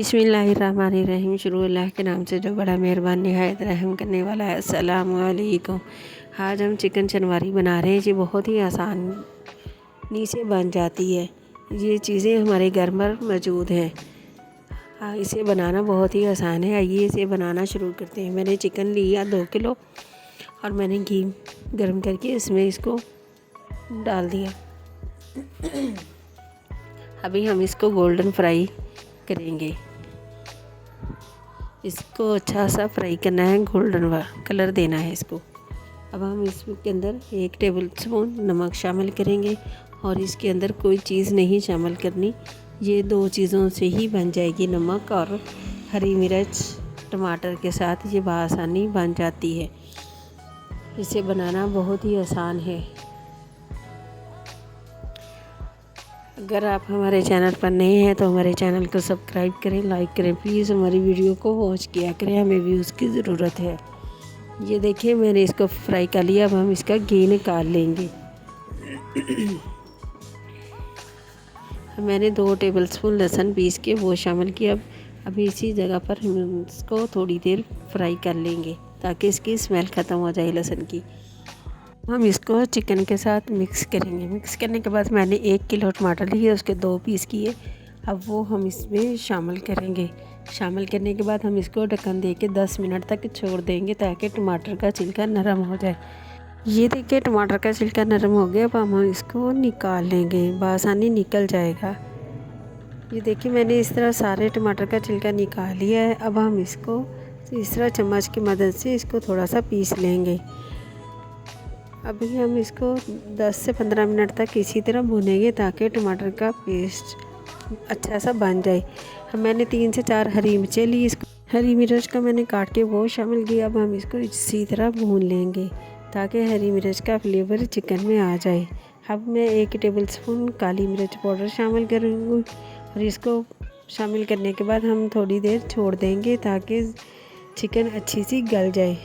बिस्मिल्लाहिर्रहमानिर्रहीम। शुरू अल्लाह के नाम से जो बड़ा मेहरबान निहायत रहम करने वाला है। अस्सलामु अलैकुम। आज हम चिकन चनवारी बना रहे हैं। ये बहुत ही आसानी से बन जाती है। ये चीज़ें हमारे घर पर मौजूद हैं। इसे बनाना बहुत ही आसान है। आइए इसे बनाना शुरू करते हैं। मैंने चिकन लिया 2 किलो और मैंने घी गर्म करके इसमें इसको डाल दिया। अभी हम इसको गोल्डन फ्राई करेंगे। इसको अच्छा सा फ्राई करना है, गोल्डन कलर देना है इसको। अब हम इसके अंदर 1 टेबल स्पून नमक शामिल करेंगे और इसके अंदर कोई चीज़ नहीं शामिल करनी। ये 2 चीज़ों से ही बन जाएगी, नमक और हरी मिर्च टमाटर के साथ। ये बआसानी बन जाती है। इसे बनाना बहुत ही आसान है। अगर आप हमारे चैनल पर नए हैं तो हमारे चैनल को सब्सक्राइब करें, लाइक करें। प्लीज़ हमारी वीडियो को वॉच किया करें, हमें व्यूज़ की ज़रूरत है। ये देखिए मैंने इसको फ्राई कर लिया। अब हम इसका घी निकाल लेंगे। मैंने 2 टेबलस्पून लहसुन पीस के वो शामिल किया। अभी इसी जगह पर हम इसको थोड़ी देर फ्राई कर लेंगे ताकि इसकी स्मेल ख़त्म हो जाए लहसुन की। हम इसको चिकन के साथ मिक्स करेंगे। मिक्स करने के बाद मैंने 1 किलो टमाटर लिए, उसके 2 पीस किए। अब वो हम इसमें शामिल करेंगे। शामिल करने के बाद हम इसको ढक्कन दे के 10 मिनट तक छोड़ देंगे ताकि टमाटर का छिलका नरम हो जाए। ये देखिए टमाटर का छिलका नरम हो गया। अब हम इसको निकाल लेंगे, बआसानी निकल जाएगा। ये देखिए मैंने इस तरह सारे टमाटर का छिलका निकाल लिया है। अब हम इसको इस तरह चम्मच की मदद से इसको थोड़ा सा पीस लेंगे। अभी हम इसको 10 से 15 मिनट तक इसी तरह भूनेंगे ताकि टमाटर का पेस्ट अच्छा सा बन जाए। मैंने 3 से 4 हरी मिर्चें ली। इसको हरी मिर्च का मैंने काट के वो शामिल किया। अब हम इसको इसी तरह भून लेंगे ताकि हरी मिर्च का फ्लेवर चिकन में आ जाए। अब मैं 1 टेबलस्पून काली मिर्च पाउडर शामिल करूँगी और इसको शामिल करने के बाद हम थोड़ी देर छोड़ देंगे ताकि चिकन अच्छी सी गल जाए।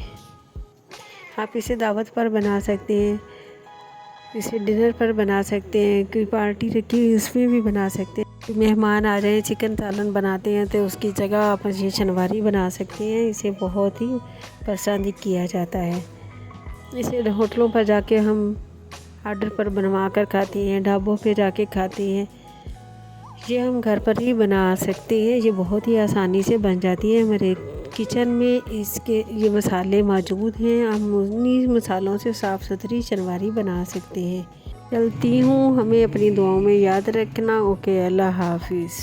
आप इसे दावत पर बना सकते हैं, इसे डिनर पर बना सकते हैं, कोई पार्टी रखी है उसमें भी बना सकते हैं। मेहमान आ जाए, चिकन सालन बनाते हैं तो उसकी जगह आप ये चनवारी बना सकते हैं। इसे बहुत ही पसंद किया जाता है। इसे होटलों पर जाके हम ऑर्डर पर बनवा कर खाते हैं, ढाबों पे जाके खाते हैं। ये हम घर पर ही बना सकते हैं। ये बहुत ही आसानी से बन जाती है। हमारे किचन में इसके ये मसाले मौजूद हैं। हम उन्हीं मसालों से साफ़ सुथरी चनवारी बना सकते हैं। चलती हूँ, हमें अपनी दुआओं में याद रखना। ओके, अल्लाह हाफिज़।